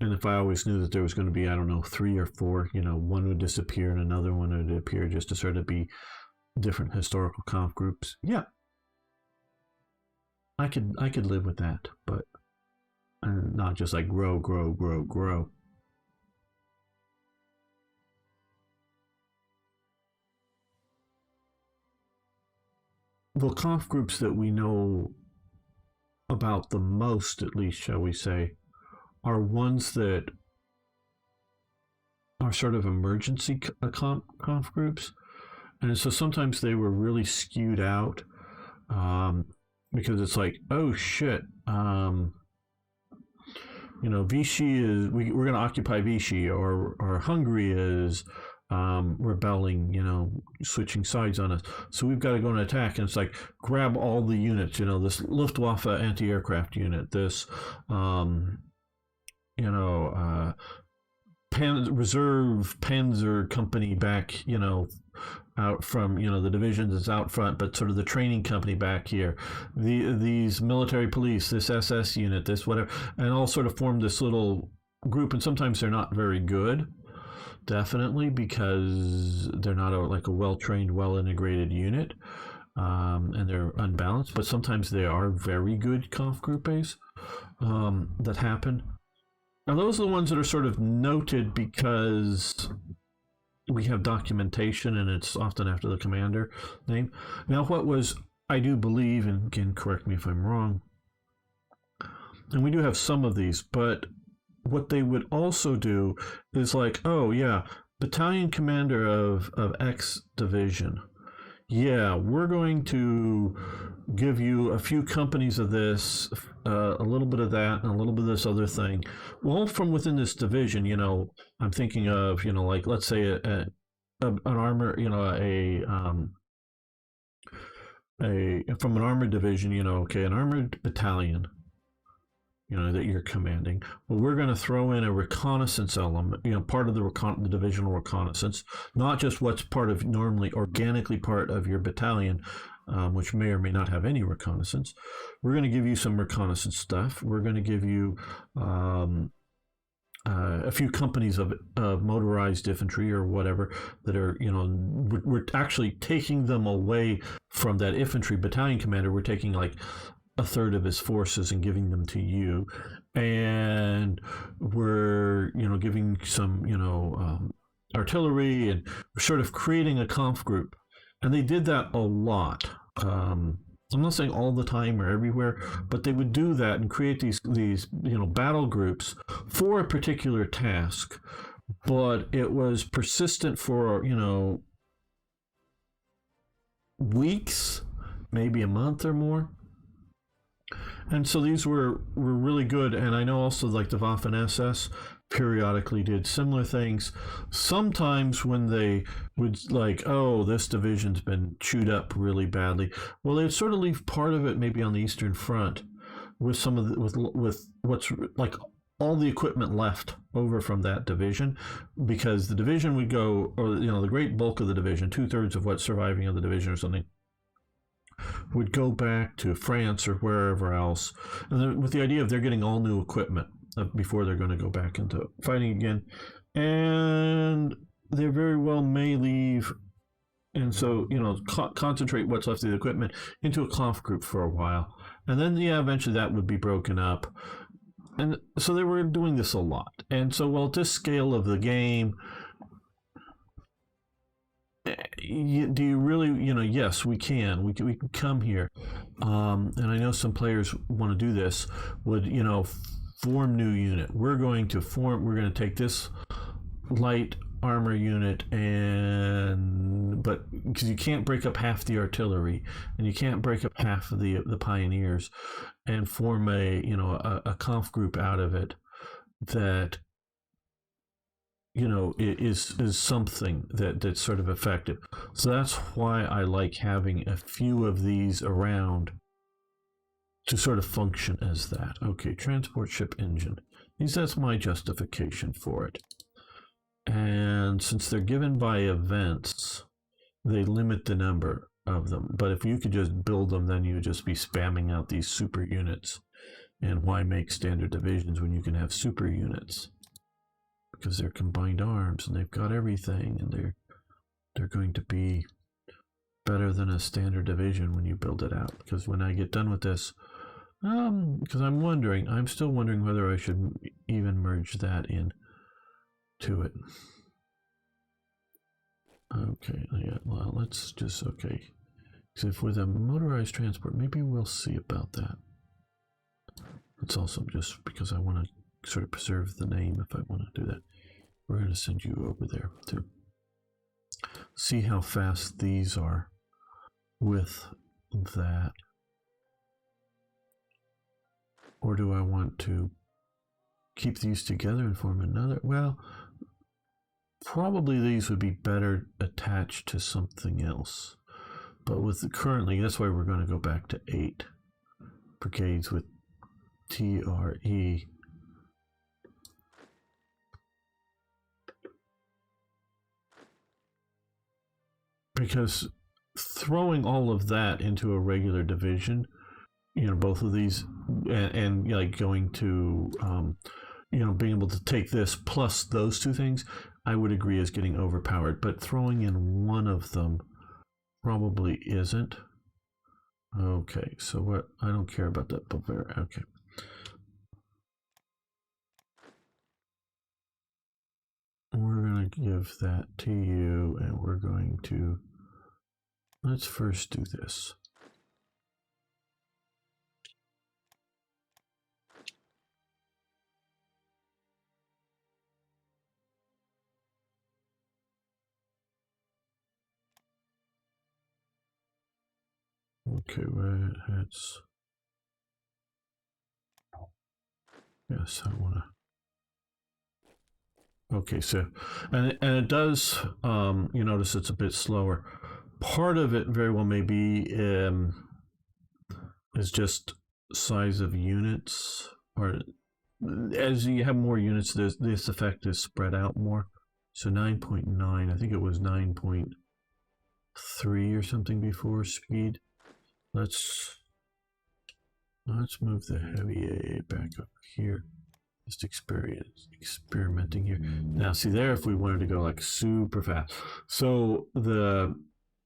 And if I always knew that there was going to be, I don't know, 3 or 4, one would disappear and another one would appear just to sort of be different historical conf groups. Yeah, I could live with that, but not just like grow. The conf groups that we know about the most, at least, shall we say, are ones that are sort of emergency conf groups. And so sometimes they were really skewed out because it's like, oh shit, Vichy is, we're going to occupy Vichy, or Hungary is rebelling, switching sides on us. So we've got to go and attack. And it's like, grab all the units, this Luftwaffe anti-aircraft unit, this reserve Panzer company back, out from the division that's out front, but sort of the training company back here, these military police, this SS unit, this whatever, and all sort of form this little group. And sometimes they're not very good, definitely, because they're not like a well-trained, well-integrated unit, and they're unbalanced. But sometimes they are very good conf groupes that happen. And those are the ones that are sort of noted because we have documentation, and it's often after the commander name. Now, I do believe, and again, correct me if I'm wrong, and we do have some of these, but what they would also do is like, oh yeah, battalion commander of X division. Yeah, we're going to give you a few companies of this, a little bit of that, and a little bit of this other thing. Well, from within this division, I'm thinking of, like, let's say an armor, from an armored division, okay, an armored battalion, that you're commanding. Well, we're going to throw in a reconnaissance element, part of the divisional reconnaissance, not just what's part of normally organically part of your battalion, which may or may not have any reconnaissance. We're going to give you some reconnaissance stuff. We're going to give you a few companies of motorized infantry or whatever that are, we're actually taking them away from that infantry battalion commander. We're taking like a third of his forces and giving them to you, and we're giving some artillery, and we're sort of creating a conf group. And they did that a lot. I'm not saying all the time or everywhere, but they would do that and create these battle groups for a particular task. But it was persistent for weeks, maybe a month or more. And so these were really good. And I know also like the Waffen SS periodically did similar things. Sometimes when they would like, oh, this division's been chewed up really badly, well, they'd sort of leave part of it maybe on the Eastern Front with some of with what's like all the equipment left over from that division, because the division would go, or the great bulk of the division, 2/3 of what's surviving of the division or something, would go back to France or wherever else, and with the idea of they're getting all new equipment before they're going to go back into fighting again. And they very well may leave, and so concentrate what's left of the equipment into a conf group for a while, and then eventually that would be broken up. And so they were doing this a lot. And so, well, at this scale of the game, do you really, yes, we can. We can come here. And I know some players want to do this, would, form new unit. We're going to take this light armor unit, but because you can't break up half the artillery and you can't break up half of the pioneers, and form a conf group out of it that is something that's sort of effective. So that's why I like having a few of these around to sort of function as that. Okay, transport ship engine. That's my justification for it. And since they're given by events, they limit the number of them. But if you could just build them, then you would just be spamming out these super units. And why make standard divisions when you can have super units? Because they're combined arms and they've got everything, and they're going to be better than a standard division when you build it out. Because when I get done with this, because I'm still wondering whether I should even merge that in to it. Okay, yeah, well, let's just, okay. So if with a motorized transport, maybe we'll see about that. It's also just because I want to sort of preserve the name if I want to do that. We're going to send you over there to see how fast these are with that. Or do I want to keep these together and form another? Well, probably these would be better attached to something else. But with currently, that's why we're going to go back to 8 brigades with TRE. because throwing all of that into a regular division, you know, both of these, and like going to, you know, being able to take this plus those two things, I would agree is getting overpowered. But throwing in one of them probably isn't. Okay, so what? I don't care about that Bavaria. Okay. We're going to give that to you, and we're going to, let's first do this. Okay, red hats. Yes, I want to. Okay, so, and it does, you notice it's a bit slower. Part of it very well may be is just size of units, or as you have more units, this effect is spread out more. So 9.9, I think it was 9.3 or something before speed. Let's move the heavy AA back up here. Just experimenting here. Now, see there, if we wanted to go like super fast. So the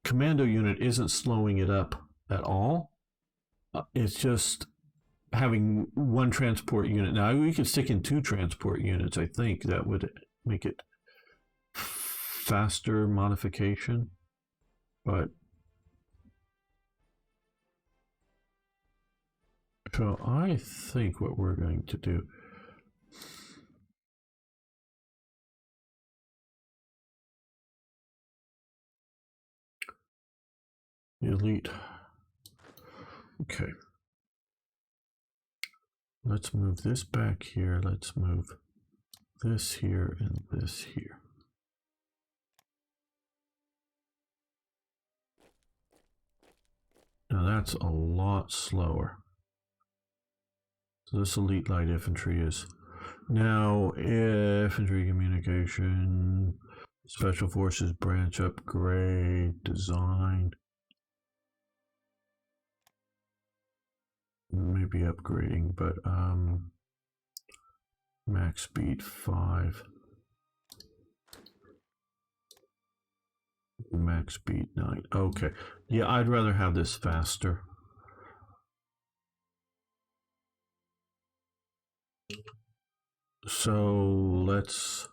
commando unit isn't slowing it up at all. It's just having one transport unit. Now, we could stick in 2 transport units. I think that would make it faster modification. But so I think what we're going to do, elite. Okay. Let's move this back here. Let's move this here and this here. Now that's a lot slower. So this elite light infantry is now infantry communication, special forces branch upgrade, design. Maybe upgrading, but max speed 5. Max speed 9. Okay. Yeah, I'd rather have this faster. So let's,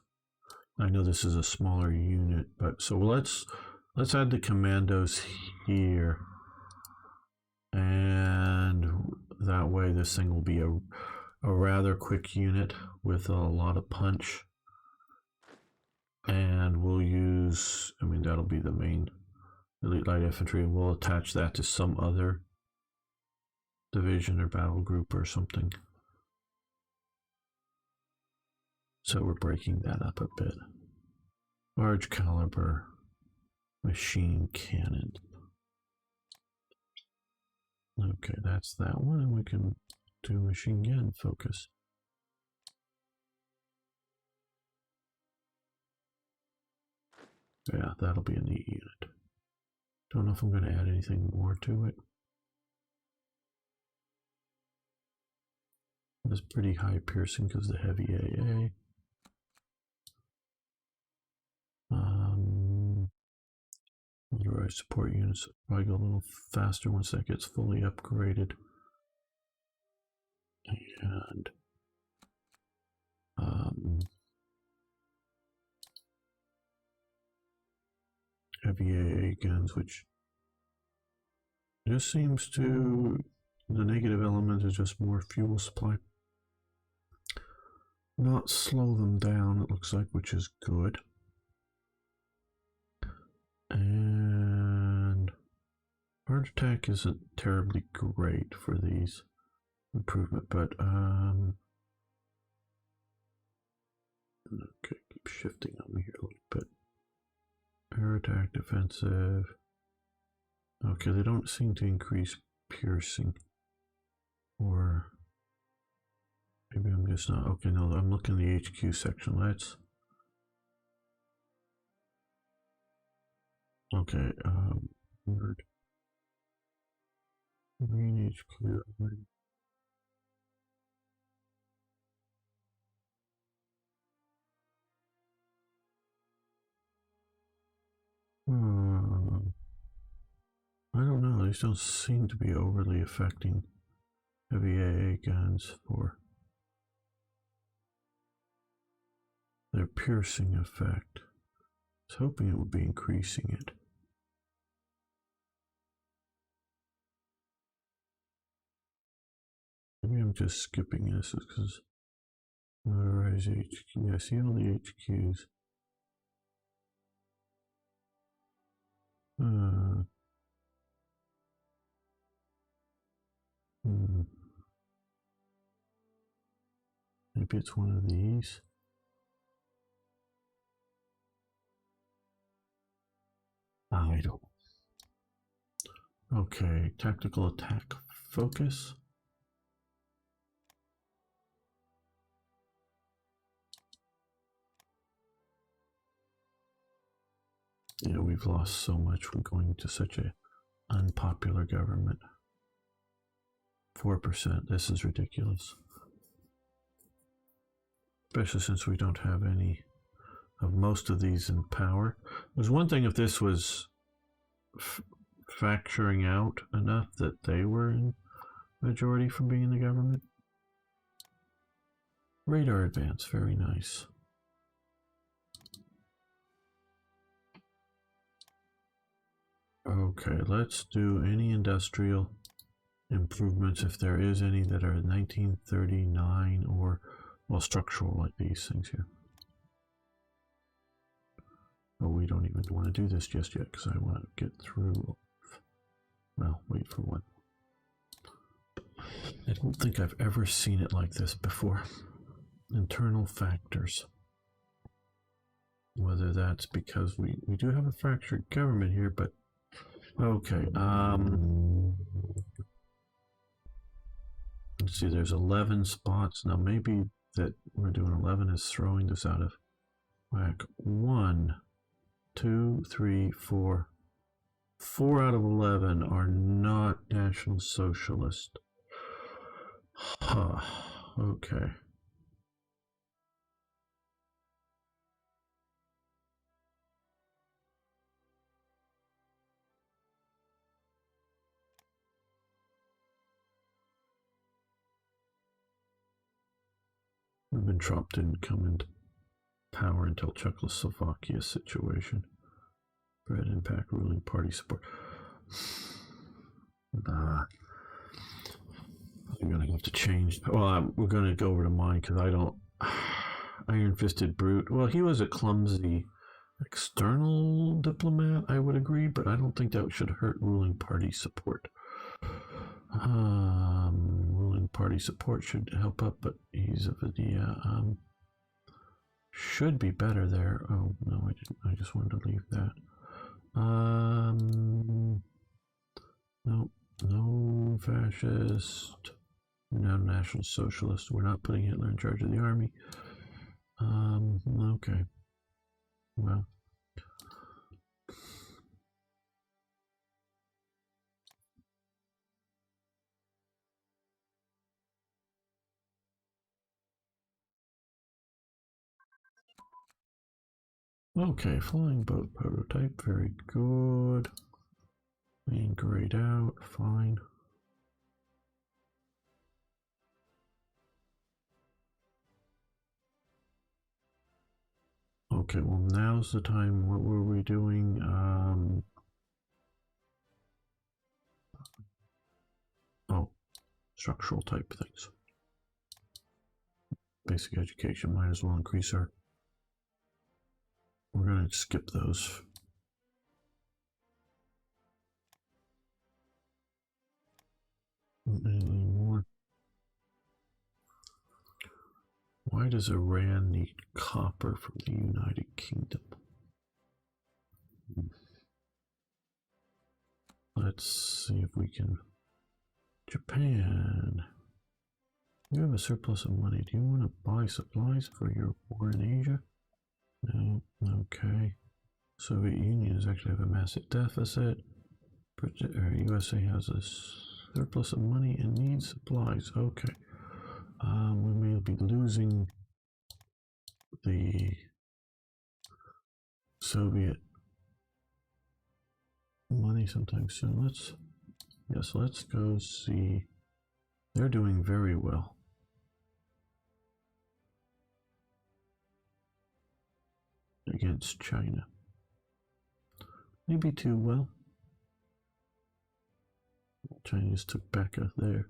I know this is a smaller unit, but so let's add the commandos here. And that way this thing will be a rather quick unit with a lot of punch. And we'll use, I mean, that'll be the main elite light infantry, and we'll attach that to some other division or battle group or something. So we're breaking that up a bit. Large caliber machine cannon. Okay, that's that one, and we can do machine gun focus. Yeah, that'll be a neat unit. Don't know if I'm going to add anything more to it. It's pretty high piercing because the heavy AA. Motorized support units probably go a little faster once that gets fully upgraded. And heavy AA guns, which just seems to, the negative element is just more fuel supply. Not slow them down, it looks like, which is good. And heart attack isn't terribly great for these improvement, but okay, keep shifting on me here a little bit. Air attack, defensive. Okay, they don't seem to increase piercing, or maybe I'm just not. Okay, no, I'm looking at the HQ section. Let's Okay, word. Green HQ. I don't know. These don't seem to be overly affecting heavy AA guns for their piercing effect. I was hoping it would be increasing it. Maybe I'm just skipping this because motorized HQ. I see all the HQs. Maybe it's one of these. I don't. Okay, tactical attack focus. Yeah, we've lost so much from going to such a unpopular government. 4%. This is ridiculous. Especially since we don't have any of most of these in power. There's one thing if this was factoring out enough that they were in majority from being in the government. Radar advance, very nice. Okay, let's do any industrial improvements if there is any that are 1939 or, well, structural like these things here. But we don't even want to do this just yet because I want to get through. Well, wait for one. I don't think I've ever seen it like this before. Internal factors. Whether that's because we do have a fractured government here, but okay. Let's see, there's 11 spots. Now maybe that we're doing 11 is throwing this out of whack. 1, 2, 3, 4. 4 out of 11 are not National Socialist. Huh. Okay. Ribbentrop didn't come into power until Czechoslovakia's situation. Spread impact ruling party support. I'm gonna have to change. Well, we're gonna go over to mine because I don't. Iron Fisted Brute. Well, he was a clumsy external diplomat, I would agree, but I don't think that should hurt ruling party support. Ruling party support should help up, but he's of the should be better there. Oh no, I didn't. I just wanted to leave that. No, no fascist. No National Socialist. We're not putting Hitler in charge of the army. Okay. Well. Okay, flying boat prototype, very good. And grayed out, fine. Okay, well now's the time. What were we doing? Oh, structural type things. Basic education, might as well increase our. We're gonna skip those. Any more? Why does Iran need copper from the United Kingdom? Let's see if we can. Japan. You have a surplus of money. Do you want to buy supplies for your war in Asia? No. Okay. Soviet Union is actually have a massive deficit. USA has a surplus of money and needs supplies. Okay. We may be losing the Soviet money sometime soon. Let's go see. They're doing very well. Against China. Maybe too well. China just took back there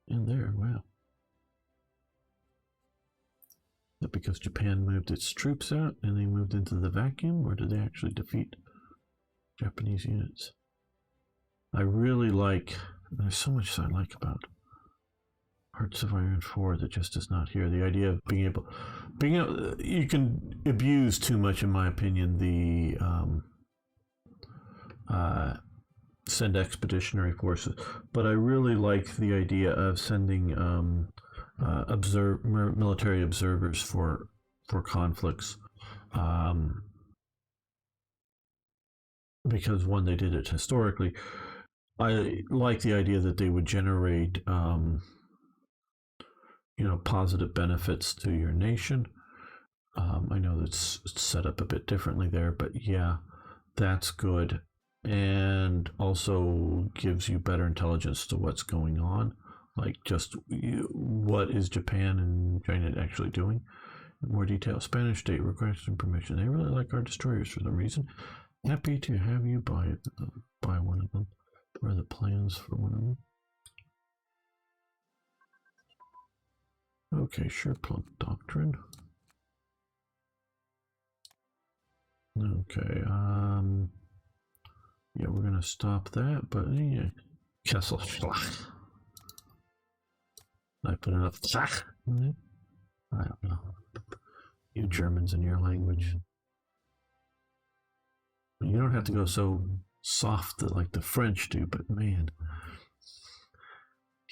and there. Wow. Is that because Japan moved its troops out and they moved into the vacuum, or did they actually defeat Japanese units? I really like, there's so much I like about Hearts of Iron 4 that just is not here. The idea of being able, you can abuse too much, in my opinion, the send expeditionary forces, but I really like the idea of sending military observers for conflicts, because one, they did it historically. I like the idea that they would generate positive benefits to your nation. I know that's set up a bit differently there, but yeah, that's good, and also gives you better intelligence to what's going on, like just what is Japan and China actually doing in more detail. Spanish state requesting permission. They really like our destroyers for some reason. Happy to have you buy one of them. What are the plans for one of them? Okay, sure, plunk doctrine. Okay, yeah, we're gonna stop that, but yeah, Kesselschlag. I put enough Schlag in it? I don't know. You Germans and your language. You don't have to go so soft like the French do, but man,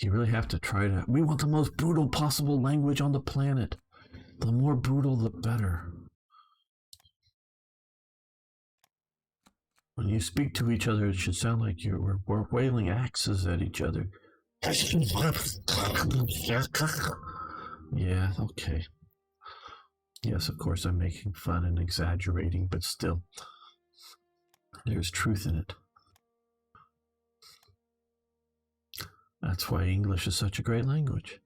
you really have to try to. We want the most brutal possible language on the planet. The more brutal, the better. When you speak to each other, it should sound like we're wailing axes at each other. Yeah, okay. Yes, of course, I'm making fun and exaggerating, but still, there's truth in it. That's why English is such a great language.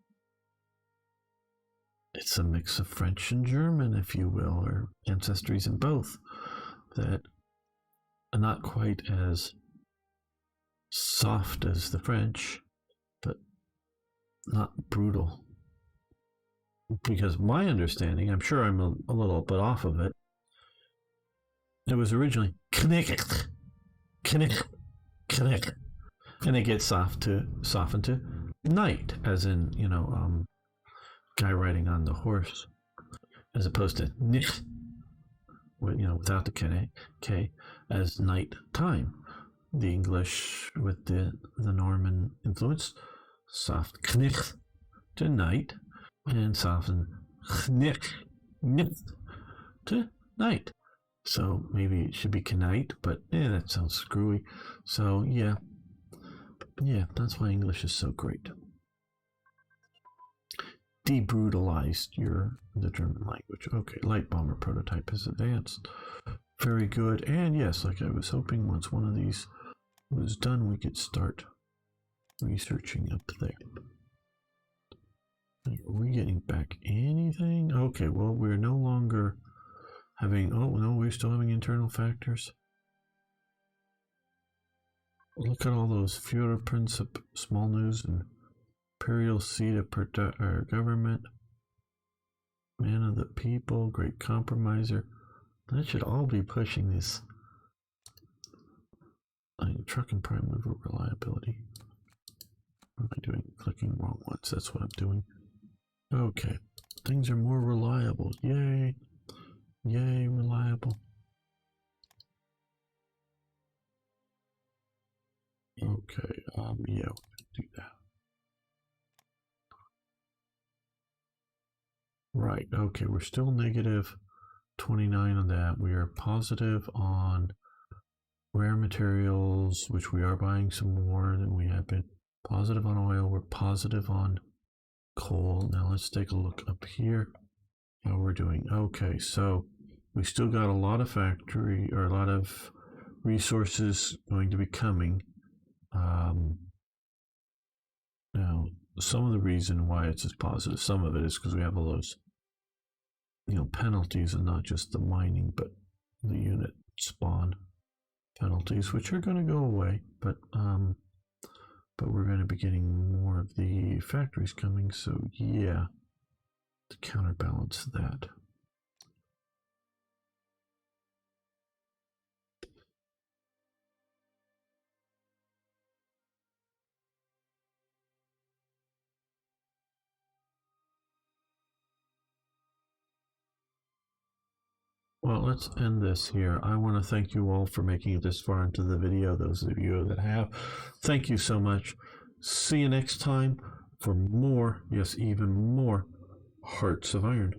It's a mix of French and German, if you will, or ancestries in both, that are not quite as soft as the French, but not brutal. Because my understanding, I'm sure I'm a little bit off of it, it was originally knick, and it gets softened to knight, as in, guy riding on the horse, as opposed to nick, without the K, as night time. The English with the Norman influence, soft knick to night, and soften knick to night. So maybe it should be knight, but that sounds screwy. So yeah, that's why English is so great. Debrutalized the German language. Okay, light bomber prototype is advanced. Very good. And yes, like I was hoping, once one of these was done, we could start researching up there. Are we getting back anything? Okay, well, we're no longer having, oh no, we're still having internal factors. Look at all those Führerprinzip, small news, and imperial seat of government, man of the people, great compromiser. That should all be pushing this. Truck and prime mover reliability. What am I doing? Clicking wrong ones. That's what I'm doing. Okay. Things are more reliable. Yay. Yay, reliable. Okay. Yeah, we can do that. Right. Okay. We're still negative 29 on that. We are positive on rare materials, which we are buying some more than we have been. Positive on oil. We're positive on coal. Now let's take a look up here how we're doing. Okay, so we still got a lot of factory or a lot of resources going to be coming. Now, some of the reason why it's positive, some of it is because we have all those, penalties, and not just the mining, but the unit spawn penalties, which are going to go away. But we're going to be getting more of the factories coming. So yeah, to counterbalance that. Well, let's end this here. I want to thank you all for making it this far into the video. Those of you that have, thank you so much. See you next time for more, yes, even more Hearts of Iron.